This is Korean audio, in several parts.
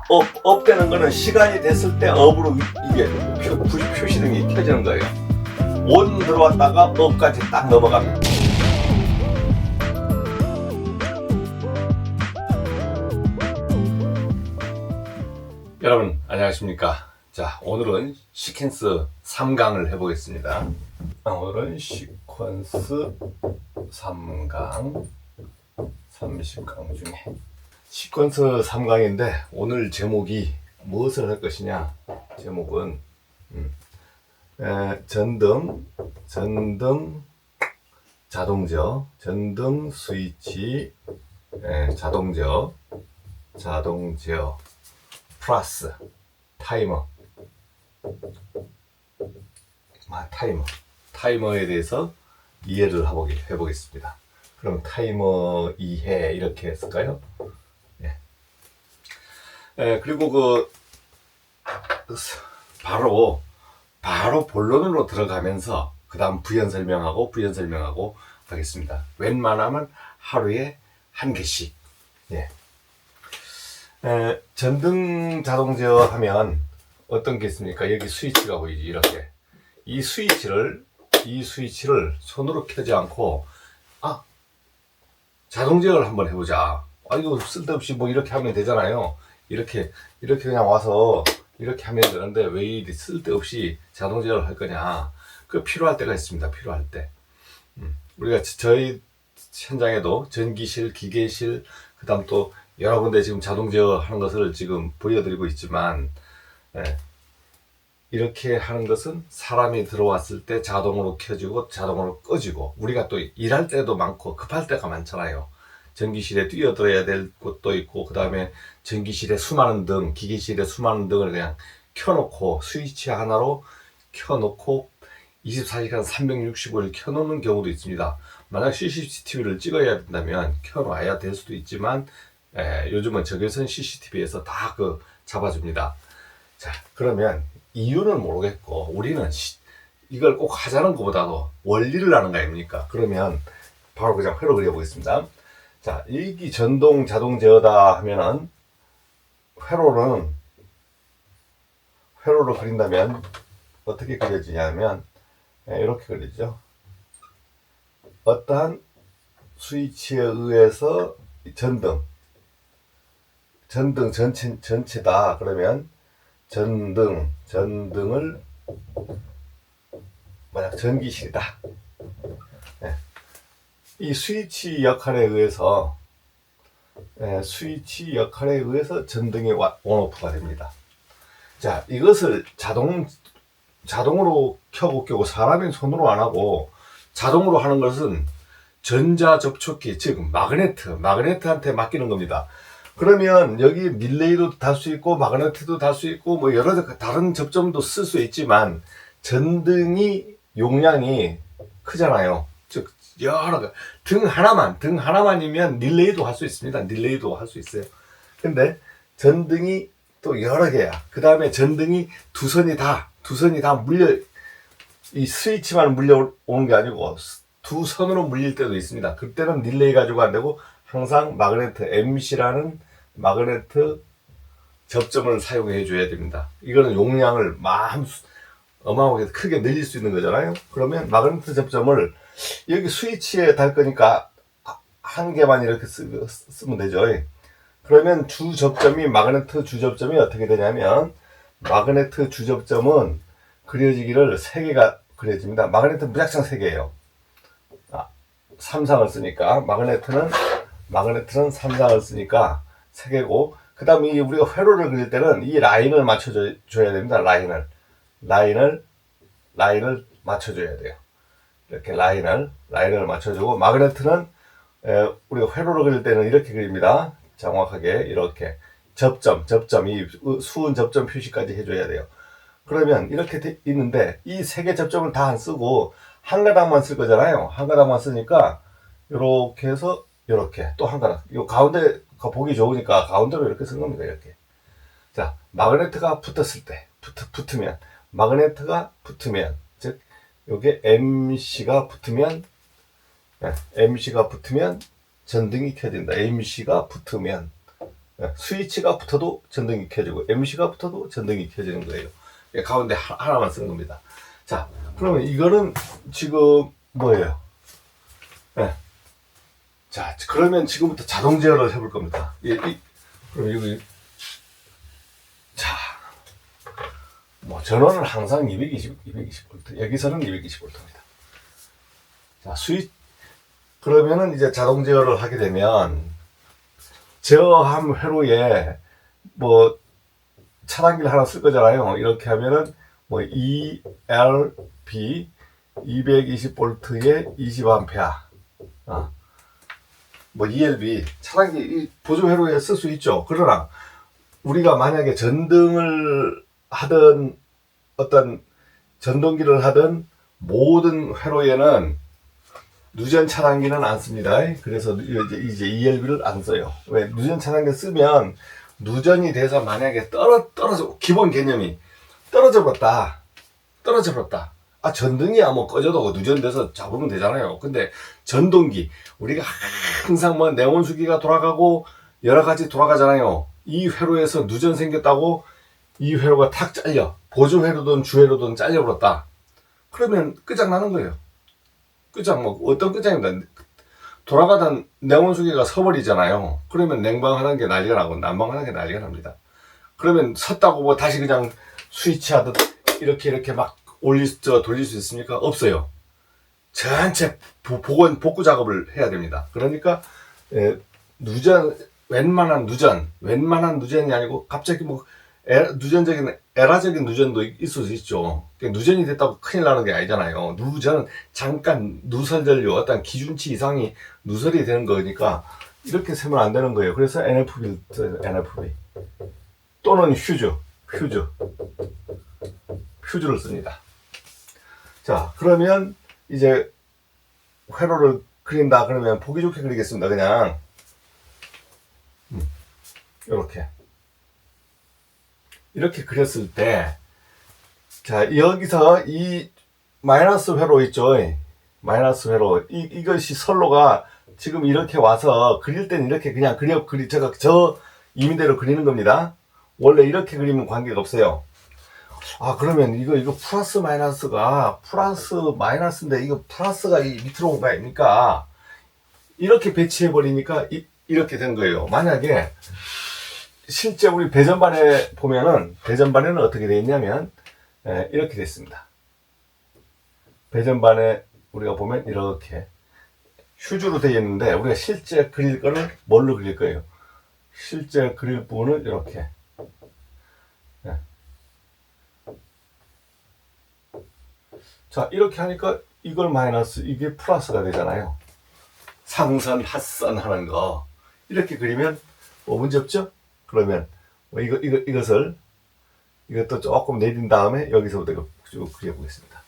업되는 거는 시간이 됐을 때 업으로 이게 표시등이 켜지는 거예요. 온 들어왔다가 업까지 딱 넘어갑니다. 여러분 안녕하십니까. 자, 오늘은 시퀀스 3강을 해보겠습니다. 오늘은 시퀀스 3강 30강 중에 시퀀스 3강인데 오늘 제목이 무엇을 할 것이냐. 제목은 전등 자동저, 전등 스위치 자동저 플러스 타이머에 대해서 이해를 해보겠습니다. 그럼 타이머 이해 이렇게 했을까요? 그리고 바로 본론으로 들어가면서 그 다음 부연 설명하고 하겠습니다. 웬만하면 하루에 한 개씩. 전등 자동제어 하면 어떤 게 있습니까? 여기 스위치가 보이지, 이렇게. 이 스위치를 손으로 켜지 않고, 자동제어를 한번 해보자. 이거 쓸데없이 뭐 이렇게 하면 되잖아요. 이렇게 그냥 와서 이렇게 하면 되는데 왜 이리 쓸데없이 자동제어를 할 거냐. 그 필요할 때가 있습니다. 필요할 때. 우리가 저희 현장에도 전기실, 기계실, 그 다음 또 여러 군데 지금 자동제어 하는 것을 지금 보여드리고 있지만, 이렇게 하는 것은 사람이 들어왔을 때 자동으로 켜지고 자동으로 꺼지고, 우리가 또 일할 때도 많고 급할 때가 많잖아요. 전기실에 뛰어들어야 될 곳도 있고, 그 다음에 전기실에 수많은 등, 기계실에 수많은 등을 그냥 켜놓고 스위치 하나로 켜놓고 24시간 365일 켜놓는 경우도 있습니다. 만약 CCTV를 찍어야 된다면 켜놔야 될 수도 있지만, 요즘은 적외선 CCTV에서 다 잡아줍니다. 자, 그러면 이유는 모르겠고 우리는 이걸 꼭 하자는 것보다도 원리를 아는 거 아닙니까? 그러면 바로 그냥 회로 그려보겠습니다. 자, 여기 전동 자동 제어다 하면은 회로를 그린다면 어떻게 그려지냐면 이렇게 그리죠. 어떠한 스위치에 의해서 전등 전체다. 그러면 전등을 만약 전기실이다. 이 스위치 역할에 의해서 전등이 온오프가 됩니다. 자, 이것을 자동으로 켜고 사람이 손으로 안 하고 자동으로 하는 것은 전자접촉기, 즉 마그네트한테 맡기는 겁니다. 그러면 여기 릴레이도 달 수 있고 마그네트도 달 수 있고 뭐 여러 다른 접점도 쓸 수 있지만 전등이 용량이 크잖아요. 즉 여러 등 하나만이면 릴레이도 할 수 있습니다. 릴레이도 할 수 있어요. 근데 전등이 또 여러 개야. 그 다음에 전등이 두 선이 다 이 스위치만 물려오는 게 아니고 두 선으로 물릴 때도 있습니다. 그때는 릴레이 가지고 안 되고 항상 MC라는 마그네트 접점을 사용해 줘야 됩니다. 이거는 용량을 어마어마하게 크게 늘릴 수 있는 거잖아요. 그러면 마그네트 접점을 여기 스위치에 달 거니까 한 개만 이렇게 쓰면 되죠. 그러면 마그네트 주접점이 어떻게 되냐면, 마그네트 주접점은 그려지기를 3개가 그려집니다. 마그네트 무작정 3개예요. 3상을 쓰니까 마그네트는 3상을 쓰니까 3개고, 그 다음에 우리가 회로를 그릴 때는 이 라인을 맞춰줘야 됩니다. 라인을 맞춰줘야 돼요. 이렇게 라인을 맞춰주고, 마그네트는 우리가 회로를 그릴 때는 이렇게 그립니다. 정확하게 이렇게 접점 이 수은 접점 표시까지 해줘야 돼요. 그러면 이렇게 있는데 이 3개 접점을 다 안 쓰고 한 가닥만 쓸 거잖아요. 한 가닥만 쓰니까 이렇게 해서 이렇게 또 한 가닥, 요 가운데 보기 좋으니까 가운데로 이렇게 쓴 겁니다. 이렇게. 자, 마그네트가 붙으면 즉 요게 MC가 붙으면 전등이 켜진다. MC가 붙으면 스위치가 붙어도 전등이 켜지고 MC가 붙어도 전등이 켜지는 거예요. 가운데 하나만 쓰는 겁니다. 자, 그러면 이거는 지금 뭐예요? 네. 자, 그러면 지금부터 자동 제어를 해볼 겁니다. 그럼 여기 자, 뭐 전원은 항상 220V, 여기서는 220V입니다. 자, 그러면은 이제 자동 제어를 하게 되면 제어함 회로에 뭐 차단기를 하나 쓸 거잖아요. 이렇게 하면은 뭐 ELB 220V에 20A 뭐 ELB 차단기 보조 회로에 쓸 수 있죠. 그러나 우리가 만약에 전등을 하든 어떤 전동기를 하든 모든 회로에는 누전 차단기는 안 씁니다. 그래서 이제 ELB를 안 써요. 왜? 누전 차단기 쓰면 누전이 돼서 만약에 떨어져, 기본 개념이 떨어져 버렸다. 전등이야 뭐 꺼져도 누전돼서 잡으면 되잖아요. 근데 전동기, 우리가 항상 뭐 네온수기가 돌아가고 여러 가지 돌아가잖아요. 이 회로에서 누전 생겼다고 이 회로가 탁 잘려. 보조 회로든 주 회로든 잘려버렸다. 그러면 끝장나는 거예요. 뭐 어떤 끝장입니다. 돌아가던 네온수기가 서버리잖아요. 그러면 냉방하는 게 난리가 나고 난방하는 게 난리가 납니다. 그러면 섰다고 뭐 다시 그냥 스위치 하듯 이렇게 막 돌릴 수 있습니까? 없어요. 전체 복구 작업을 해야 됩니다. 그러니까 웬만한 누전이 아니고 갑자기 뭐 에라적인 누전도 있을 수 있죠. 누전이 됐다고 큰일 나는 게 아니잖아요. 누전은 잠깐 누설전류 어떤 기준치 이상이 누설이 되는 거니까 이렇게 세면 안 되는 거예요. 그래서 NFB 또는 휴즈를 씁니다. 자, 그러면 이제 회로를 그린다 그러면 보기 좋게 그리겠습니다. 그냥 이렇게 그렸을 때, 자, 여기서 이 마이너스 회로 있죠? 마이너스 회로. 이것이 선로가 지금 이렇게 와서 그릴 땐 이렇게 그냥 저 이미대로 그리는 겁니다. 원래 이렇게 그리면 관계가 없어요. 그러면 이거 플러스 마이너스인데 이거 플러스가 이 밑으로 온 거 아닙니까? 이렇게 배치해버리니까 이렇게 된 거예요. 만약에 실제 우리 배전반에 보면은 배전반에는 어떻게 되어 있냐면 이렇게 되어 있습니다. 배전반에 우리가 보면 이렇게 휴즈로 되어 있는데 우리가 실제 그릴 거는 뭘로 그릴 거예요? 실제 그릴 부분은 이렇게 자, 이렇게 하니까 이걸 마이너스, 이게 플러스가 되잖아요. 상선, 하선 하는 거. 이렇게 그리면 뭐 문제 없죠? 그러면 뭐 이것도 조금 내린 다음에 여기서부터 이거 쭉 그려보겠습니다.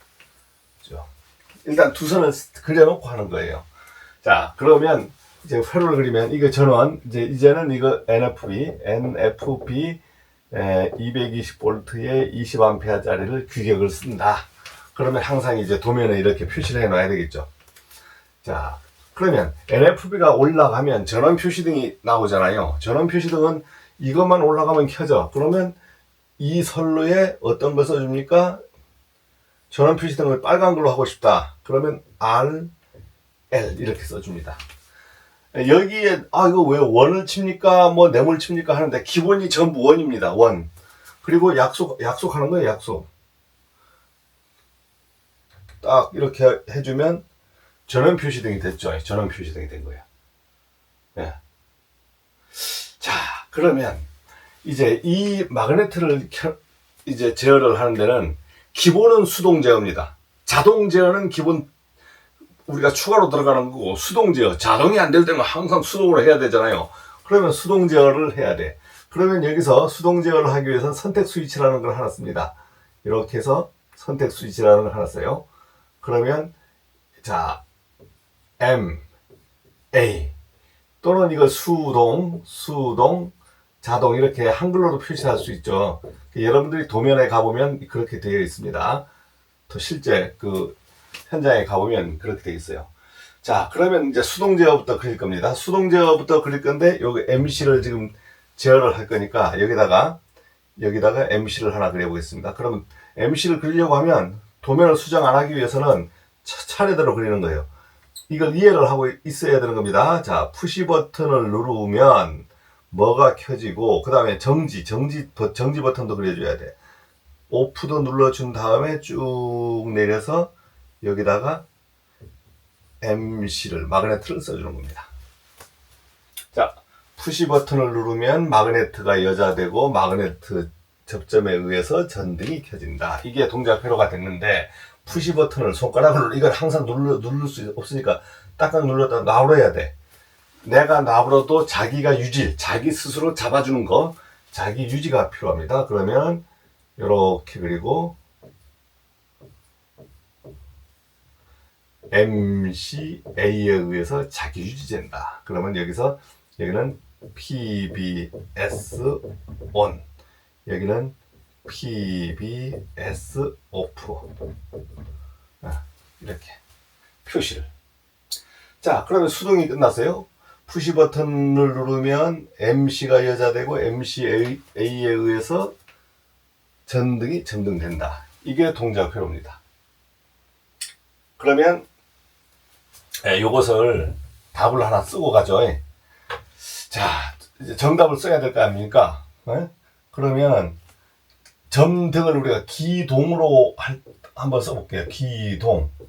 일단 두 선을 그려놓고 하는 거예요. 자, 그러면 이제 회로를 그리면 이거 전원, 이제는 이거 NFB 220V에 20A짜리를 규격을 쓴다. 그러면 항상 이제 도면에 이렇게 표시를 해 놔야 되겠죠. 자, 그러면 NFB가 올라가면 전원 표시등이 나오잖아요. 전원 표시등은 이것만 올라가면 켜져. 그러면 이 선로에 어떤 걸 써줍니까? 전원 표시등을 빨간 걸로 하고 싶다. 그러면 RL 이렇게 써줍니다. 여기에 이거 왜 원을 칩니까? 뭐 네모를 칩니까? 하는데 기본이 전부 원입니다. 원. 그리고 약속하는 거예요. 약속. 딱 이렇게 해주면 전원 표시등이 됐죠. 전원 표시등이 된 거예요. 네. 자, 그러면 이제 이 마그네트를 이제 제어를 하는 데는 기본은 수동 제어입니다. 자동 제어는 기본 우리가 추가로 들어가는 거고, 수동 제어, 자동이 안 될 때는 항상 수동으로 해야 되잖아요. 그러면 수동 제어를 해야 돼. 그러면 여기서 수동 제어를 하기 위해서는 선택 스위치라는 걸 하나 씁니다. 이렇게 해서 선택 스위치라는 걸 하나 써요. 그러면 자, M, A 또는 이거 수동, 자동 이렇게 한글로도 표시할 수 있죠. 여러분들이 도면에 가보면 그렇게 되어 있습니다. 또 실제 그 현장에 가보면 그렇게 되어 있어요. 자, 그러면 이제 수동 제어부터 그릴 겁니다. 수동 제어부터 그릴 건데 여기 MC를 지금 제어를 할 거니까 여기다가 MC를 하나 그려보겠습니다. 그러면 MC를 그리려고 하면 도면을 수정 안 하기 위해서는 차례대로 그리는 거예요. 이걸 이해를 하고 있어야 되는 겁니다. 자, 푸시 버튼을 누르면 뭐가 켜지고, 그 다음에 정지 버튼도 그려줘야 돼. 오프도 눌러준 다음에 쭉 내려서 여기다가 MC를, 마그네트를 써주는 겁니다. 자, 푸시 버튼을 누르면 마그네트가 여자되고 마그네트 접점에 의해서 전등이 켜진다. 이게 동작 회로가 됐는데, 푸시 버튼을 손가락으로 이걸 항상 누를 수 없으니까 딱딱 눌렀다 놔버려야 돼. 내가 놔버려도 자기가 자기 스스로 잡아주는 거, 자기 유지가 필요합니다. 그러면 이렇게 그리고 MCA에 의해서 자기 유지된다. 그러면 여기는 PBS ON, 여기는 PBS OFF. 이렇게 표시를. 자, 그러면 수동이 끝났어요. 푸시 버튼을 누르면 MC가 여자되고 MCA에 의해서 전등이 점등된다. 이게 동작 회로입니다. 그러면 요것을 답을 하나 쓰고 가죠. 자, 이제 정답을 써야 될 거 아닙니까? 그러면 점등을 우리가 기동으로 한번 써볼게요.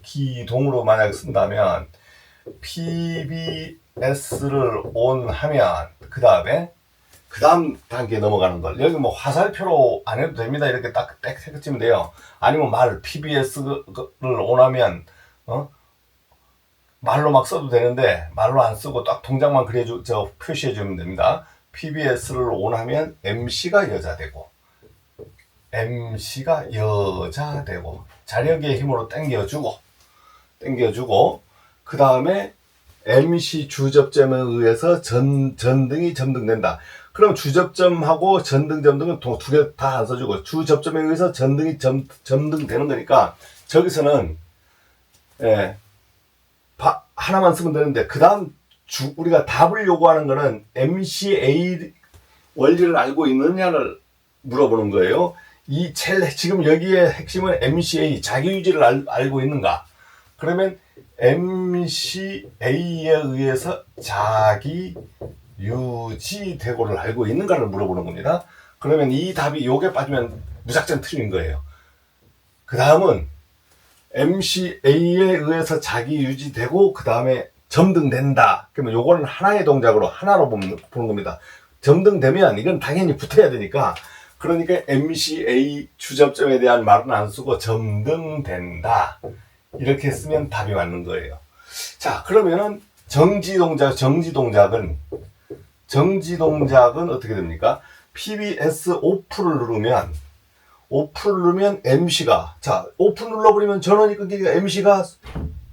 기동으로 만약에 쓴다면 PBS를 ON 하면 그 다음 단계에 넘어가는 걸, 여기 뭐 화살표로 안 해도 됩니다. 이렇게 딱 찍으면 돼요. 아니면 PBS를 ON 하면 말로 막 써도 되는데 말로 안 쓰고 딱 동작만 표시해 주면 됩니다. PBS를 ON 하면 MC가 여자되고 자력의 힘으로 당겨주고 그 다음에 MC 주접점에 의해서 전등이 점등된다. 그럼 주접점하고 점등은 두 개 다 안 써주고 주접점에 의해서 전등이 점등되는 거니까 저기서는 하나만 쓰면 되는데, 그 다음 우리가 답을 요구하는 거는 MCA 원리를 알고 있느냐를 물어보는 거예요. 지금 여기에 핵심은 MCA, 자기유지를 알고 있는가? 그러면 MCA에 의해서 자기유지되고를 알고 있는가를 물어보는 겁니다. 그러면 이 답이 요게 빠지면 무작정 틀린 거예요. 그 다음은 MCA에 의해서 자기유지되고 그 다음에 점등된다. 그러면 요거는 하나의 동작으로 하나로 보는 겁니다. 점등되면 이건 당연히 붙어야 되니까, 그러니까 MCA 주접점에 대한 말은 안 쓰고 점등된다. 이렇게 쓰면 답이 맞는 거예요. 자, 그러면은 정지 동작은 어떻게 됩니까? PBS 오프를 누르면 MC가, 오프 눌러버리면 전원이 끊기니까 MC가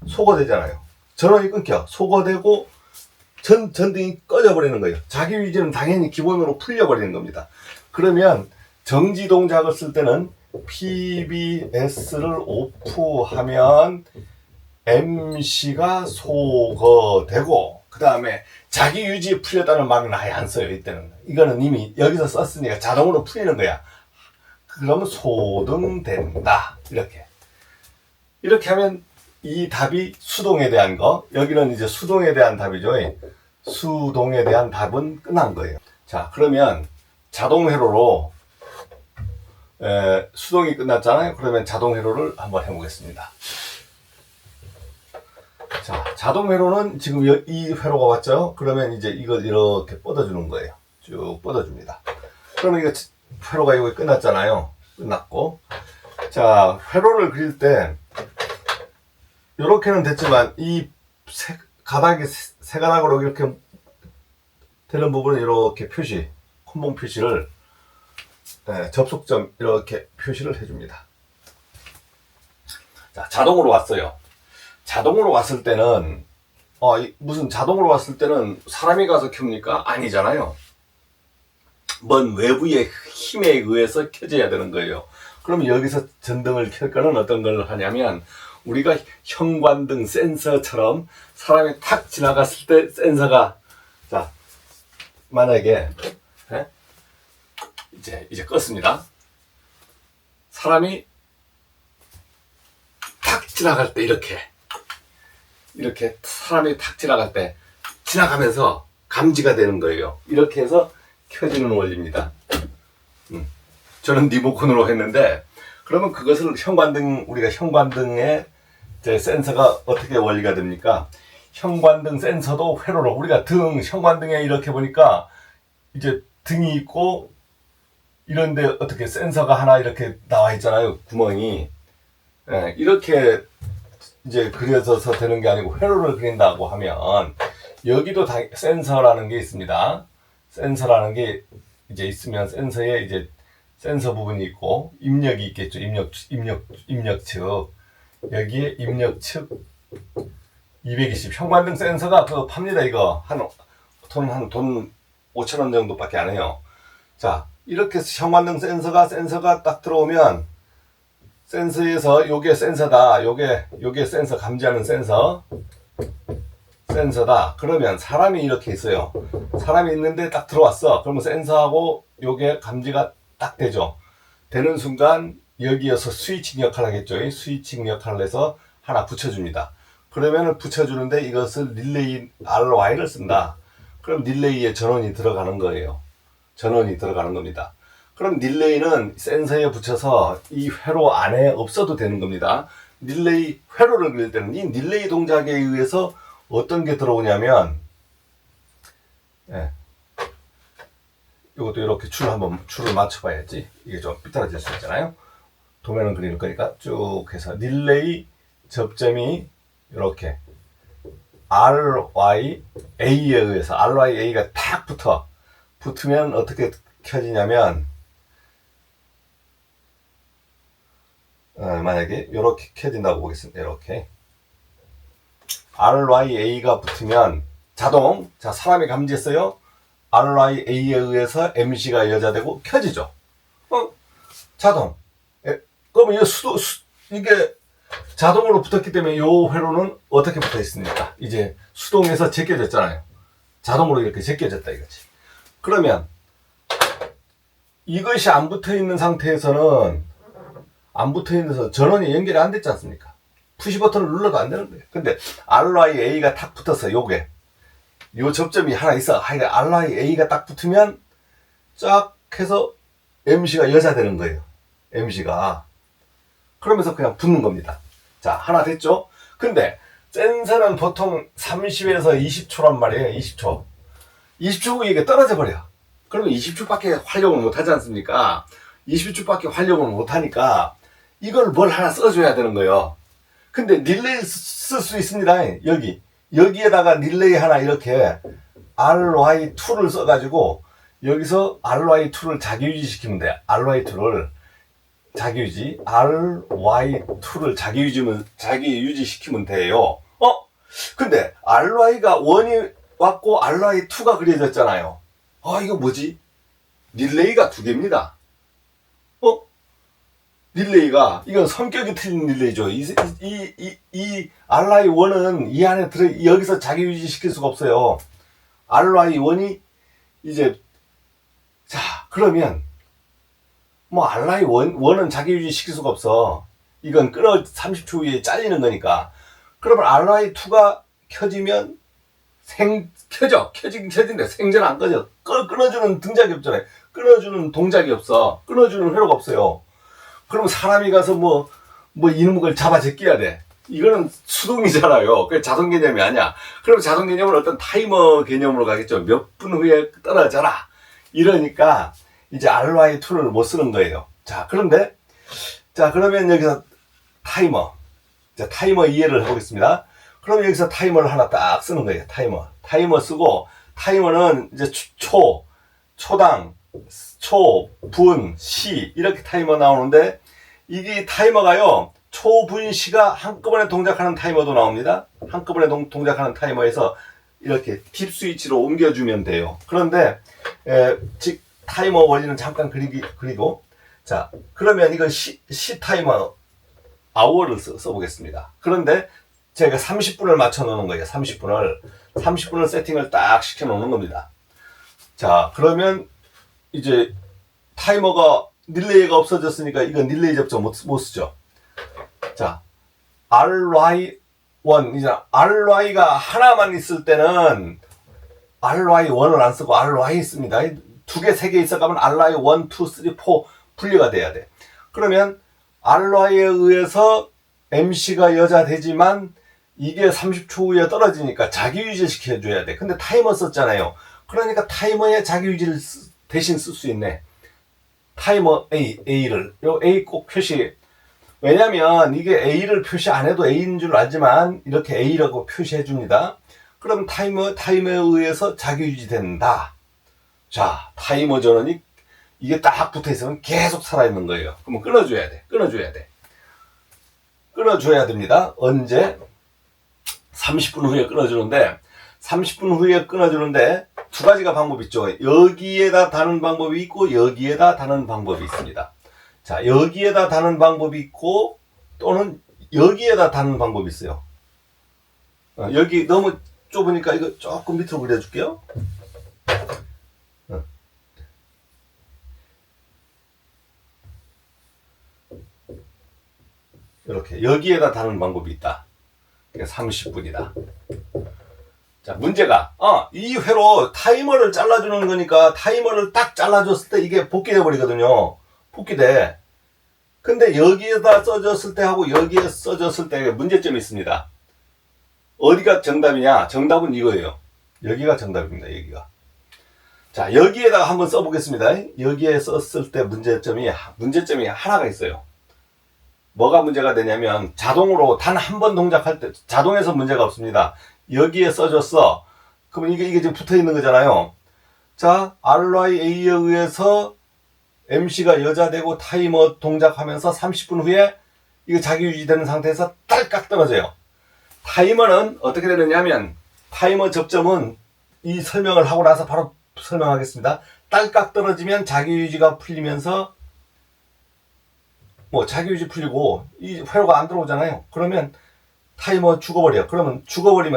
소거되잖아요. 전원이 끊겨. 소거되고 전등이 꺼져버리는 거예요. 자기 유지는 당연히 기본으로 풀려버리는 겁니다. 그러면 정지 동작을 쓸 때는 PBS를 오프하면 MC가 소거되고, 그 다음에 자기 유지에 풀렸다는 말은 아예 안 써요. 이때는 이거는 이미 여기서 썼으니까 자동으로 풀리는 거야. 그러면 소등된다. 이렇게 하면 이 답이 수동에 대한 거, 여기는 이제 수동에 대한 답이죠. 수동에 대한 답은 끝난 거예요. 자, 그러면 자동 회로로 수동이 끝났잖아요. 그러면 자동 회로를 한번 해보겠습니다. 자, 자동 회로는 지금 이 회로가 왔죠. 그러면 이제 이걸 이렇게 뻗어주는 거예요. 쭉 뻗어줍니다. 그러면 이거 회로가 이거 끝났잖아요. 끝났고, 자, 회로를 그릴 때 이렇게는 됐지만 이 가닥이 세 가닥으로 이렇게 되는 부분은 이렇게 콤봉 표시를, 접속점 이렇게 표시를 해줍니다. 자, 자동으로 왔어요. 자동으로 왔을 때는 무슨 자동으로 왔을 때는 사람이 가서 켭니까? 아니잖아요. 먼 외부의 힘에 의해서 켜져야 되는 거예요. 그럼 여기서 전등을 켤 거는 어떤 걸 하냐면, 우리가 형관등 센서처럼 사람이 탁 지나갔을 때 센서가, 자, 만약에 네? 이제 껐습니다. 사람이 탁 지나갈 때 이렇게 사람이 탁 지나갈 때 지나가면서 감지가 되는 거예요. 이렇게 해서 켜지는 원리입니다. 저는 리모컨으로 했는데, 그러면 그것을 우리가 현관등에 센서가 어떻게 원리가 됩니까? 현관등 센서도 회로로, 우리가 현관등에 이렇게 보니까 이제 등이 있고, 이런데 어떻게 센서가 하나 이렇게 나와 있잖아요. 구멍이. 예, 이렇게 이제 그려져서 되는 게 아니고 회로를 그린다고 하면, 여기도 센서라는 게 있습니다. 센서라는 게 이제 있으면 센서에 이제 센서 부분이 있고 입력이 있겠죠. 입력 측. 여기에 입력 측 220. 현관등 센서가 그거 팝니다. 이거 돈 5,000원 정도밖에 안 해요. 자, 이렇게 현관등 센서가 딱 들어오면 센서에서 요게 센서다. 요게 센서 감지하는 센서다. 그러면 사람이 이렇게 있어요. 사람이 있는데 딱 들어왔어. 그러면 센서하고 요게 감지가 딱 되죠. 되는 순간 여기에서 스위칭 역할을 하겠죠. 스위칭 역할을 해서 하나 붙여줍니다. 그러면은 붙여주는데 이것을 릴레이 RY를 쓴다. 그럼 릴레이에 전원이 들어가는 거예요. 전원이 들어가는 겁니다. 그럼 릴레이는 센서에 붙여서 이 회로 안에 없어도 되는 겁니다. 릴레이 회로를 그릴 때는 이 릴레이 동작에 의해서 어떤 게 들어오냐면, 이것도 이렇게 줄을 맞춰봐야지. 이게 좀 삐뚤어질 수 있잖아요. 도면은 그릴 거니까 쭉 해서 릴레이 접점이 이렇게 RYA에 의해서 RYA가 탁 붙으면 어떻게 켜지냐면, 만약에 이렇게 켜진다고 보겠습니다. 이렇게 RYA가 붙으면 자, 사람이 감지했어요. RYA에 의해서 MC가 여자되고 켜지죠. 자동. 그러면 이게 자동으로 붙었기 때문에 이 회로는 어떻게 붙어 있습니까? 이제 수동에서 제껴졌잖아요. 자동으로 이렇게 제껴졌다 이거지. 그러면 이것이 안 붙어 있는 상태에서는 전원이 연결이 안 됐지 않습니까? 푸시 버튼을 눌러도 안 되는 거예요. 근데 RYA가 탁 붙었어. 요 접점이 하나 있어. RYA가 딱 붙으면 쫙 해서 MC가 여자 되는 거예요. MC가. 그러면서 그냥 붙는 겁니다. 자, 하나 됐죠? 근데 센서는 보통 30에서 20초란 말이에요. 20초. 20초 후에 이게 떨어져 버려. 그러면 20초밖에 활용을 못 하지 않습니까? 20초밖에 활용을 못 하니까 이걸 뭘 하나 써줘야 되는 거예요. 근데 릴레이 쓸 수 있습니다. 여기에다가 릴레이 하나 이렇게 RY2를 써가지고 여기서 RY2를 자기유지시키면 돼. RY2를 자기유지시키면 돼요. 근데 RY가 1이 왔고 RY2가 그려졌잖아요. 이거 뭐지? 릴레이가 두 개입니다. 릴레이가, 이건 성격이 틀린 릴레이죠. 이 RY1은 이 안에 여기서 자기 유지시킬 수가 없어요. RY1이 그러면, RY1은 자기 유지시킬 수가 없어. 이건 30초 후에 잘리는 거니까. 그러면 RY2가 켜지면, 켜지긴 켜진데 생전 안 꺼져. 끊어주는 등작이 없잖아요. 끊어주는 동작이 없어. 끊어주는 회로가 없어요. 그럼 사람이 가서 이놈의 걸 잡아 제껴야 돼. 이거는 수동이잖아요. 그게 자동 개념이 아니야. 그럼 자동 개념은 어떤 타이머 개념으로 가겠죠. 몇 분 후에 떨어져라. 이러니까 이제 RY2를 못 쓰는 거예요. 그러면 여기서 타이머 이해를 해보겠습니다. 그럼 여기서 타이머를 하나 딱 쓰는 거예요. 타이머 쓰고, 타이머는 이제 초당, 분, 시 이렇게 타이머 나오는데, 이게 타이머가요, 분, 시가 한꺼번에 동작하는 타이머도 나옵니다. 한꺼번에 동작하는 타이머에서 이렇게 딥 스위치로 옮겨주면 돼요. 그런데 즉 타이머 원리는 잠깐 그리고, 그러면 이건 시 타이머 아워를 써보겠습니다. 그런데 제가 30분을 맞춰 놓는 거예요. 30분을 세팅을 딱 시켜 놓는 겁니다. 그러면 이제 타이머가 릴레이가 없어졌으니까 이건 릴레이 접점 못 쓰죠. 자, RY1 이제 RY가 하나만 있을 때는 RY1을 안 쓰고 RY 씁니다. 두 개, 세 개 있어가면 RY1, 2, 3, 4 분리가 돼야 돼. 그러면 RY에 의해서 MC가 여자 되지만 이게 30초 후에 떨어지니까 자기 유지 시켜줘야 돼. 근데 타이머 썼잖아요. 그러니까 타이머에 자기 유지를 대신 쓸 수 있네. 타이머 A를 요 A 꼭 표시. 왜냐면 이게 A를 표시 안 해도 A인 줄 알지만 이렇게 A라고 표시해 줍니다. 그럼 타이머에 의해서 자기 유지된다. 자, 타이머 전원이 이게 딱 붙어 있으면 계속 살아있는 거예요. 그러면 끊어줘야 돼. 끊어줘야 됩니다. 언제? 30분 후에 끊어주는데 30분 후에 끊어주는데 두 가지가 방법이 있죠. 여기에다 다는 방법이 있고 여기에다 다는 방법이 있습니다. 자, 여기에다 다는 방법이 있고 또는 여기에다 다는 방법이 있어요. 여기 너무 좁으니까 이거 조금 밑으로 그려줄게요. 이렇게 여기에다 다는 방법이 있다. 30분이다. 자, 문제가 이 회로 타이머를 잘라주는 거니까 타이머를 딱 잘라줬을 때 이게 복귀돼 버리거든요. 복귀돼. 근데 여기에다 써줬을 때 하고 여기에 써줬을 때 문제점이 있습니다. 어디가 정답이냐? 정답은 이거예요. 여기가 정답입니다. 여기가. 자, 여기에다가 한번 써보겠습니다. 여기에 썼을 때 문제점이 하나가 있어요. 뭐가 문제가 되냐면 자동으로 단 한 번 동작할 때 자동에서 문제가 없습니다. 여기에 써줬어. 그러면 이게 지금 붙어 있는 거잖아요. 자, RYA에 의해서 MC가 여자 되고 타이머 동작하면서 30분 후에 이거 자기 유지되는 상태에서 딸깍 떨어져요. 타이머는 어떻게 되느냐면 타이머 접점은 이 설명을 하고 나서 바로 설명하겠습니다. 딸깍 떨어지면 자기 유지가 풀리면서 자기 유지 풀리고 이 회로가 안 들어오잖아요. 그러면 타이머 죽어버려. 그러면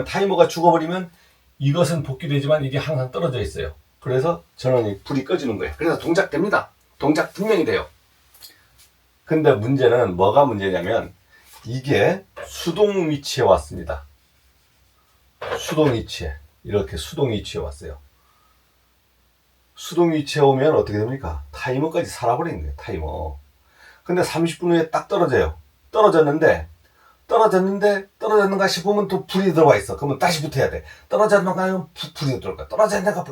타이머가 죽어버리면 이것은 복귀되지만 이게 항상 떨어져 있어요. 그래서 전원이 불이 꺼지는 거예요. 그래서 동작됩니다. 동작 분명히 돼요. 근데 문제는 뭐가 문제냐면 이게 수동 위치에 왔습니다. 수동 위치에 이렇게 수동 위치에 왔어요. 수동 위치에 오면 어떻게 됩니까? 타이머까지 살아버리는 거예요. 타이머. 근데 30분 후에 딱 떨어져요. 떨어졌는가 싶으면 또 불이 들어와 있어. 그러면 다시 붙어야 돼. 떨어졌는가 하면 불이 들어올까. 떨어졌는가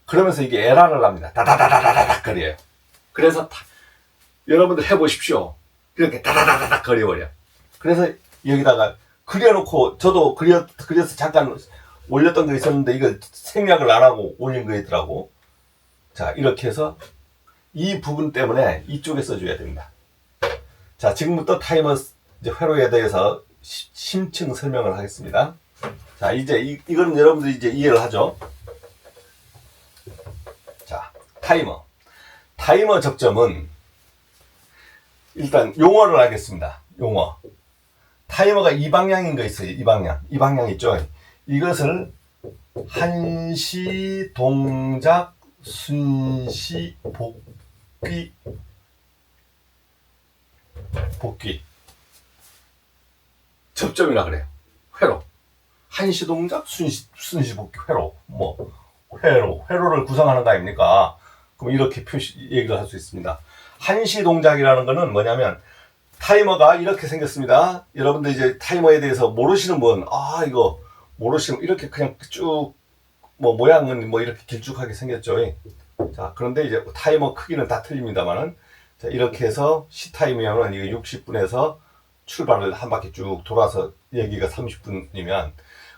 그러면서 이게 에러를 합니다. 다다다다다닥 거려요. 그래서 여러분들 해보십시오. 이렇게 다다다다닥 거려버려. 그래서 여기다가 그려놓고 저도 그려서 잠깐 올렸던 거 있었는데 이거 생략을 안 하고 올린 거 있더라고. 자, 이렇게 해서 이 부분 때문에 이쪽에 써줘야 됩니다. 자, 지금부터 타이머 회로에 대해서 심층 설명을 하겠습니다. 자, 이제 이거는 여러분들이 이제 이해를 하죠. 자, 타이머 접점은 일단 용어를 알겠습니다. 용어. 타이머가 이 방향인 거 있어요. 이 방향 있죠. 이것을 한시 동작 순시 복귀 접점이라 그래요. 회로. 한시 동작 순시 복귀 회로. 회로를 구성하는 거 아닙니까? 그럼 이렇게 얘기를 할 수 있습니다. 한시 동작이라는 거는 뭐냐면 타이머가 이렇게 생겼습니다. 여러분들 이제 타이머에 대해서 모르시는 분, 이거 모르시면 이렇게 그냥 쭉 모양은 이렇게 길쭉하게 생겼죠. 자, 그런데 이제 타이머 크기는 다 틀립니다만은 자, 이렇게 해서 시타임이면 이게 60분에서 출발을 한 바퀴 쭉 돌아서 여기가 30분이면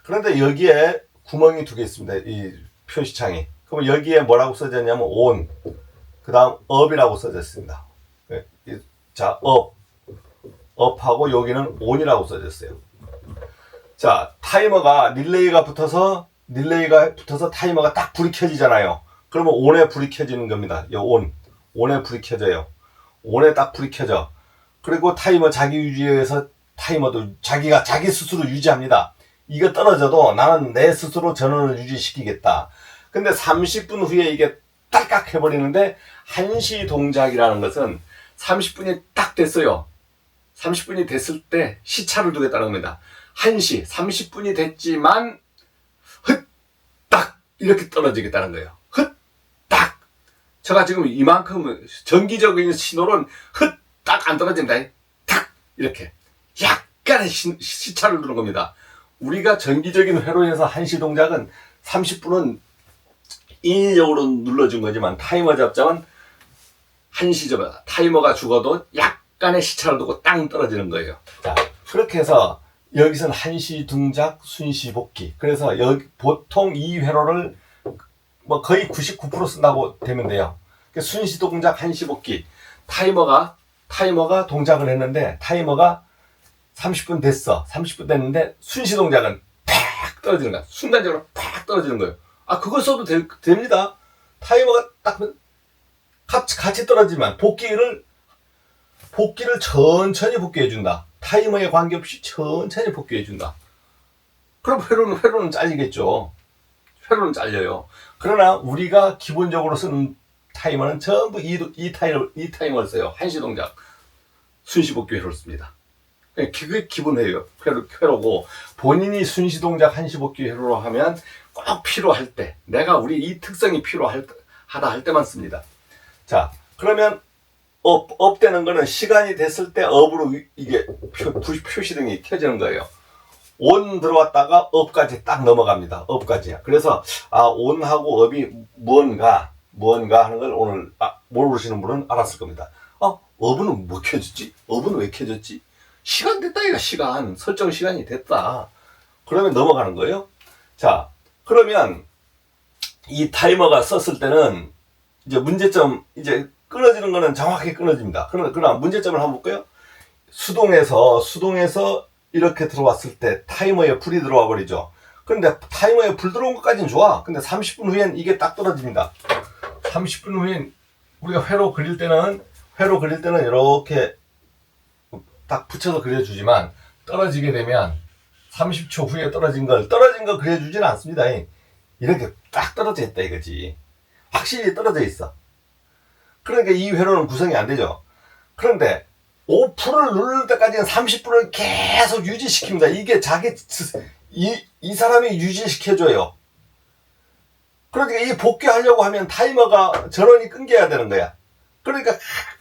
그런데 여기에 구멍이 두 개 있습니다. 이 표시창이. 그럼 여기에 뭐라고 써졌냐면 on, 그 다음 up이라고 써졌습니다. 자, up하고 여기는 on이라고 써졌어요. 자, 타이머가 릴레이가 붙어서 타이머가 딱 불이 켜지잖아요. 그러면 on에 불이 켜지는 겁니다. on에 불이 켜져요. on에 딱 불이 켜져. 그리고 타이머 자기 유지에서 타이머도 자기 스스로 유지합니다. 이거 떨어져도 나는 내 스스로 전원을 유지시키겠다. 근데 30분 후에 이게 딸깍 해버리는데, 한시 동작이라는 것은 30분이 딱 됐어요. 30분이 됐을 때 시차를 두겠다는 겁니다. 1시 30분이 됐지만 딱 이렇게 떨어지겠다는 거예요. 딱. 제가 지금 이만큼 정기적인 신호는 딱 안 떨어집니다. 딱 이렇게 약간의 시차를 두는 겁니다. 우리가 정기적인 회로에서 1시 동작은 30분은 인위적으로 눌러준 거지만, 타이머 잡자면 1시 점 타이머가 죽어도 약간의 시차를 두고 땅 떨어지는 거예요. 자, 그렇게 해서 여기서는 1시 동작, 순시 복귀. 그래서 여기 보통 이 회로를 뭐 거의 99% 쓴다고 되면 돼요. 순시 동작, 1시 복귀. 타이머가 동작을 했는데, 타이머가 30분 됐어. 30분 됐는데 순시 동작은 팍 떨어지는 거야. 순간적으로 팍 떨어지는 거예요. 아, 그걸 써도 됩니다. 타이머가 딱 같이 떨어지면 복귀를 천천히 복귀해준다. 타이머에 관계없이 천천히 복귀해준다. 그럼 회로는 잘리겠죠. 회로는 잘려요. 그러나 우리가 기본적으로 쓰는 타이머는 전부 이 타이머를 써요. 1시 동작, 순시 복귀 회로를 씁니다. 그게 기본 회로고, 본인이 순시 동작, 1시 복귀 회로로 하면 꼭 필요할 때, 내가 우리 이 특성이 필요하다 할 때만 씁니다. 자, 그러면 업 되는 거는 시간이 됐을 때 업으로 이게 표시등이 켜지는 거예요. 온 들어왔다가 업까지 딱 넘어갑니다. 업까지. 그래서 온하고 업이 무언가 하는 걸 오늘 모르시는 분은 알았을 겁니다. 업은 뭐 켜졌지? 업은 왜 켜졌지? 시간 됐다, 이거 시간. 설정 시간이 됐다. 그러면 넘어가는 거예요. 자, 그러면 이 타이머가 썼을 때는 이제 문제점, 이제 끊어지는 거는 정확히 끊어집니다. 그러나 문제점을 한번 볼까요? 수동에서 이렇게 들어왔을 때 타이머에 불이 들어와 버리죠. 그런데 타이머에 불 들어온 것까지는 좋아. 근데 30분 후엔 이게 딱 떨어집니다. 30분 후엔 우리가 회로 그릴 때는 이렇게 딱 붙여서 그려주지만, 떨어지게 되면 30초 후에 떨어진 거 그려주지는 않습니다. 이렇게 딱 떨어져 있다 이거지. 확실히 떨어져 있어. 그러니까 이 회로는 구성이 안 되죠. 그런데 오프를 누를 때까지는 30분을 계속 유지시킵니다. 이게 이 사람이 유지시켜줘요. 그러니까 이 복귀하려고 하면 타이머가 전원이 끊겨야 되는 거야. 그러니까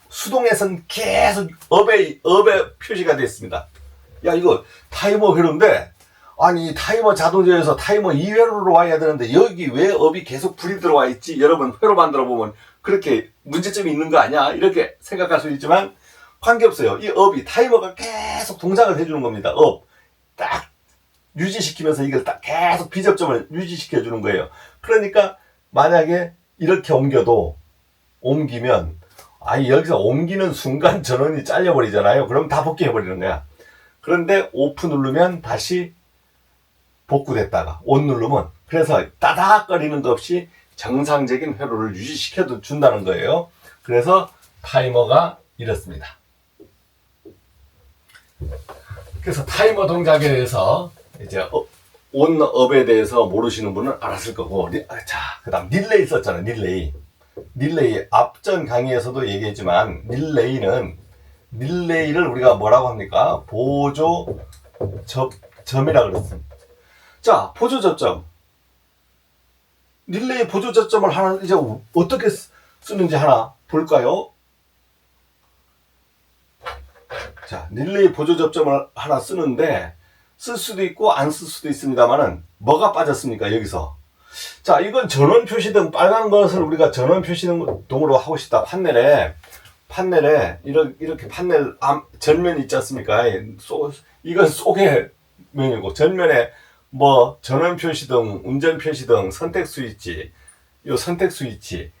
수동에선 계속 업의 표시가 되어 있습니다. 야, 이거 타이머 회로인데, 아니 타이머 자동제에서 타이머 2회로로 와야 되는데 여기 왜 업이 계속 불이 들어와 있지? 여러분 회로 만들어 보면 그렇게 문제점이 있는 거 아니야? 이렇게 생각할 수 있지만 관계없어요. 이 업이 타이머가 계속 동작을 해주는 겁니다. 업 딱 유지시키면서 이걸 딱 계속 비접점을 유지시켜 주는 거예요. 그러니까 만약에 이렇게 옮기면 여기서 옮기는 순간 전원이 잘려버리잖아요. 그럼 다 복귀해버리는 거야. 그런데 오프 누르면 다시 복구됐다가 온 누르면, 그래서 따닥거리는 것 없이 정상적인 회로를 유지시켜 준다는 거예요. 그래서 타이머가 이렇습니다. 그래서 타이머 동작에 대해서 이제 온 업에 대해서 모르시는 분은 알았을 거고, 자, 그 다음 릴레이 썼잖아요. 릴레이 앞전 강의에서도 얘기했지만, 릴레이를 우리가 뭐라고 합니까? 보조 점이라고 그랬습니다. 자, 보조 접점. 릴레이 보조 접점을 하나 이제 어떻게 쓰는지 하나 볼까요? 자, 릴레이 보조 접점을 하나 쓰는데, 쓸 수도 있고 안 쓸 수도 있습니다만은 뭐가 빠졌습니까? 여기서. 자, 이건 전원 표시등, 빨간 것을 우리가 전원 표시등으로 하고 싶다. 판넬에 이렇게 판넬 전면 있지 않습니까? 이건 속의 면이고, 전면에 뭐 전원 표시등, 운전 표시등, 선택 스위치, 요 선택 스위치,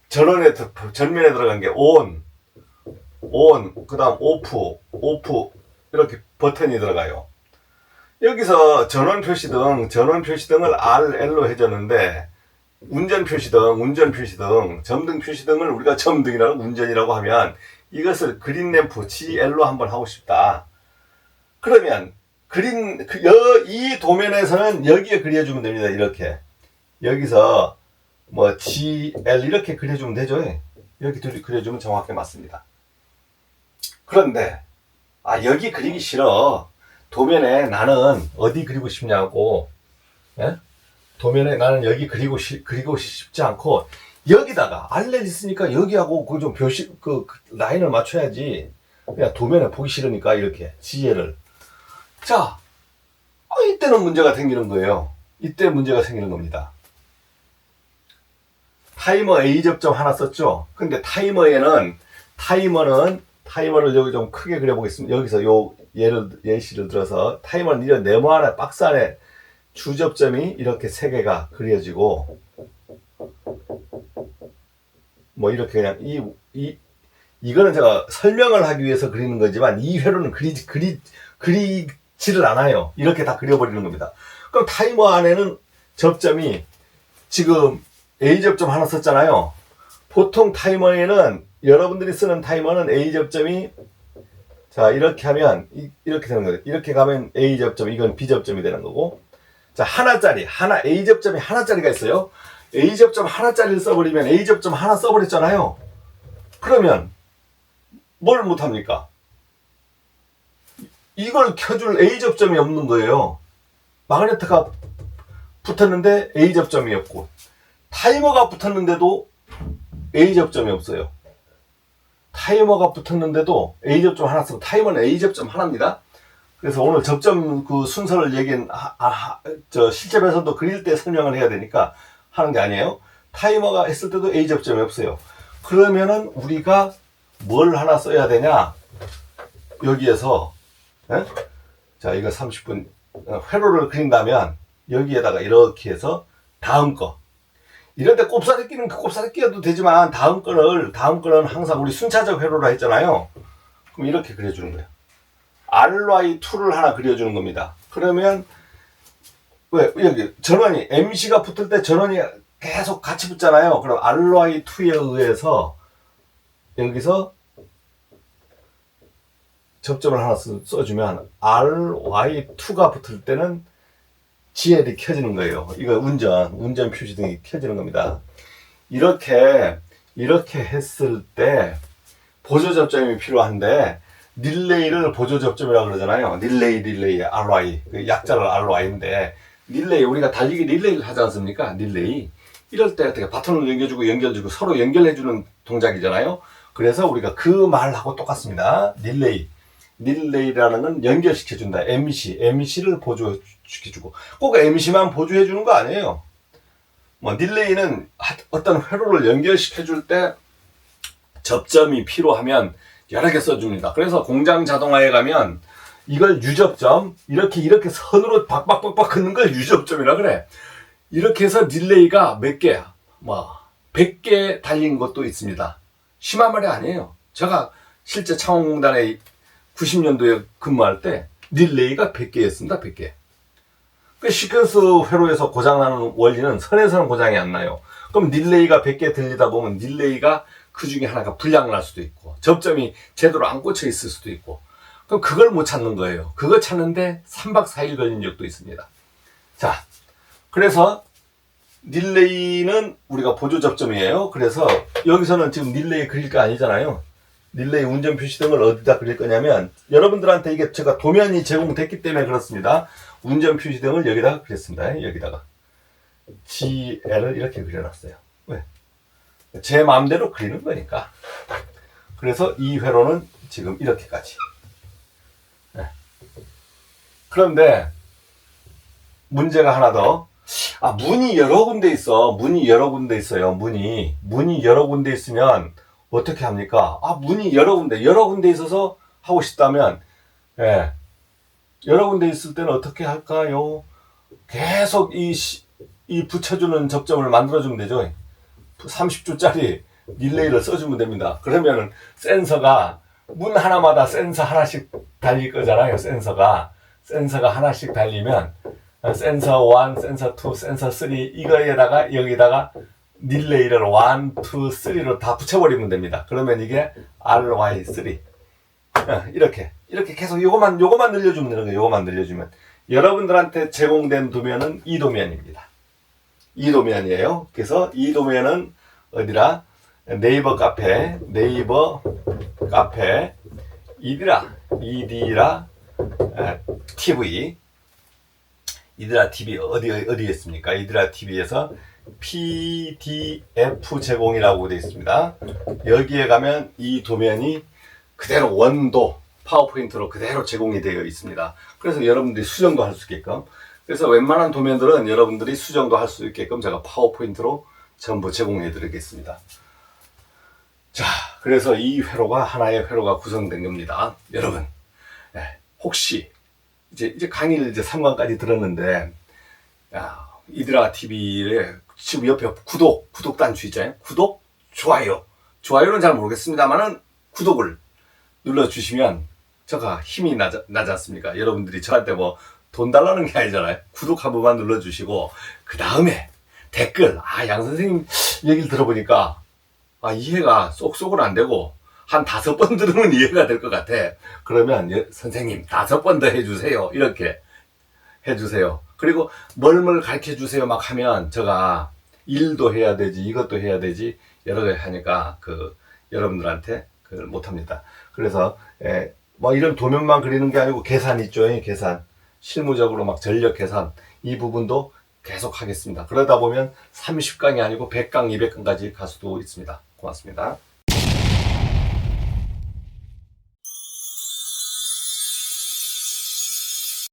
전면에 들어간 게 온, 그 다음 오프 이렇게 버튼이 들어가요. 여기서 전원 표시등을 RL로 해줬는데, 운전 표시등, 점등 표시등을 우리가 점등이라고 운전이라고 하면, 이것을 그린 램프 GL로 한번 하고 싶다. 그러면 이 도면에서는 여기에 그려주면 됩니다. 이렇게 여기서 뭐 GL 이렇게 그려주면 되죠. 이렇게 그려주면 정확히 맞습니다. 그런데 여기 그리기 싫어. 도면에 나는 어디 그리고 싶냐고. 예? 도면에 나는 여기 그리고 싶지 않고 여기다가 알레 있으니까 여기하고 그 좀 그 라인을 맞춰야지. 그냥 도면에 보기 싫으니까 이렇게 GL을. 자, 이때는 문제가 생기는 거예요. 이때 문제가 생기는 겁니다. 타이머 A 접점 하나 썼죠. 근데 타이머를 여기 좀 크게 그려보겠습니다. 여기서 예시를 들어서 타이머는 이런 네모 안에 박스 안에 주접점이 이렇게 세 개가 그려지고 뭐 이렇게 그냥 이거는 제가 설명을 하기 위해서 그리는 거지만 이 회로는 그리지를 않아요. 이렇게 다 그려버리는 겁니다. 그럼 타이머 안에는 접점이 지금 A접점 하나 썼잖아요. 보통 타이머에는 여러분들이 쓰는 타이머는 A접점이 자 이렇게 하면 이렇게 되는 거예요. 이렇게 가면 A접점 이건 B접점이 되는 거고 자 A접점이 하나짜리가 있어요. A접점 하나짜리를 써버리면 A접점 하나 써버렸잖아요. 그러면 뭘 못합니까? 이걸 켜줄 A접점이 없는 거예요. 마그네트가 붙었는데 A접점이 없고 타이머가 붙었는데도 A접점이 없어요. 타이머가 붙었는데도 A접점 하나 쓰고 타이머는 A접점 하나입니다. 그래서 오늘 접점 그 순서를 실제에서도 그릴 때 설명을 해야 되니까 하는 게 아니에요. 타이머가 했을 때도 A접점이 없어요. 그러면은 우리가 뭘 하나 써야 되냐? 여기에서 자 이거 30분 회로를 그린다면 여기에다가 이렇게 해서 다음 거 이럴 때 꼽사리 끼는 그 꼽사리 끼어도 되지만 다음 거는 항상 우리 순차적 회로라 했잖아요. 그럼 이렇게 그려주는 거예요. RY2를 하나 그려주는 겁니다. 그러면 왜 여기 전원이 MC가 붙을 때 전원이 계속 같이 붙잖아요. 그럼 RY2에 의해서 여기서 접점을 하나 써주면 RY2가 붙을 때는 GL이 켜지는 거예요. 이거 운전 표시등이 켜지는 겁니다. 이렇게 했을 때 보조 접점이 필요한데 릴레이를 보조 접점이라고 그러잖아요. 릴레이 RY 그 약자를 RY인데 릴레이 우리가 달리기 릴레이를 하지 않습니까? 릴레이 이럴 때 어떻게 바톤을 연결주고 서로 연결해주는 동작이잖아요. 그래서 우리가 그 말하고 똑같습니다. 릴레이라는 건 연결시켜준다. MC를 보조시켜주고 꼭 MC만 보조해주는 거 아니에요. 뭐 릴레이는 어떤 회로를 연결시켜줄 때 접점이 필요하면 여러 개 써줍니다. 그래서 공장 자동화에 가면 이걸 유접점 이렇게 선으로 박박박박 긋는 걸 유접점이라 그래. 이렇게 해서 릴레이가 몇 개야? 100개 달린 것도 있습니다. 심한 말이 아니에요. 제가 실제 창원공단에 90년도에 근무할 때 릴레이가 100개였습니다. 100개. 그 시퀀스 회로에서 고장나는 원리는 선에서는 고장이 안 나요. 그럼 릴레이가 100개 들리다 보면 릴레이가 그 중에 하나가 불량 날 수도 있고 접점이 제대로 안 꽂혀 있을 수도 있고 그럼 그걸 못 찾는 거예요. 그거 찾는데 3박 4일 걸린 적도 있습니다. 자, 그래서 릴레이는 우리가 보조 접점이에요. 그래서 여기서는 지금 릴레이 그릴 거 아니잖아요. 릴레이 운전 표시등을 어디다 그릴 거냐면 여러분들한테 이게 제가 도면이 제공됐기 때문에 그렇습니다. 운전 표시등을 여기다가 그렸습니다. 여기다가 GL을 이렇게 그려놨어요. 왜? 제 마음대로 그리는 거니까. 그래서 이 회로는 지금 이렇게까지. 네. 그런데 문제가 하나 더. 문이 여러 군데 있어요. 문이 여러 군데 있으면 어떻게 합니까? 문이 여러 군데 있어서 하고 싶다면, 여러 군데 있을 때는 어떻게 할까요? 계속 이 붙여주는 접점을 만들어주면 되죠. 30조짜리 릴레이를 써주면 됩니다. 그러면은 센서가 문 하나마다 센서 하나씩 달릴 거잖아요. 센서가 하나씩 달리면 센서 1, 센서 2, 센서 3 이거에다가 여기다가 릴레이를 1, 2, 3로 다 붙여버리면 됩니다. 그러면 이게 RY3 이렇게 계속 요거만 늘려주면 되는 거예요. 요거만 늘려주면 여러분들한테 제공된 도면은 이 도면입니다. 이 도면이에요. 그래서 이 도면은 어디라? 네이버 카페 이디라 TV 이디라 TV 어디겠습니까? 이디라 TV에서 PDF 제공이라고 되어 있습니다. 여기에 가면 이 도면이 그대로 원도 파워포인트로 그대로 제공이 되어 있습니다. 그래서 여러분들이 수정도 할 수 있게끔, 그래서 웬만한 도면들은 여러분들이 수정도 할 수 있게끔 제가 파워포인트로 전부 제공해 드리겠습니다. 자, 그래서 이 회로가 하나의 회로가 구성된 겁니다. 여러분, 혹시 이제 강의를 이제 3강까지 들었는데, 이드라 TV에 지금 옆에 구독 단추 있잖아요. 구독, 좋아요는 잘 모르겠습니다만은 구독을 눌러주시면 제가 힘이 나지 않습니까? 여러분들이 저한테 뭐 돈 달라는 게 아니잖아요. 구독 한 번만 눌러주시고, 그 다음에 댓글, 양 선생님 얘기를 들어보니까, 이해가 쏙쏙은 안 되고, 한 5번 들으면 이해가 될 것 같아. 그러면, 선생님, 5번 더 해주세요. 이렇게 해주세요. 그리고, 뭘 가르쳐 주세요. 막 하면, 제가 일도 해야 되지, 이것도 해야 되지, 여러 개 하니까, 여러분들한테 그걸 못합니다. 그래서, 뭐 이런 도면만 그리는 게 아니고, 계산 있죠. 계산. 실무적으로 막 전력 계산. 이 부분도 계속 하겠습니다. 그러다 보면 30강이 아니고 100강, 200강까지 갈 수도 있습니다. 고맙습니다.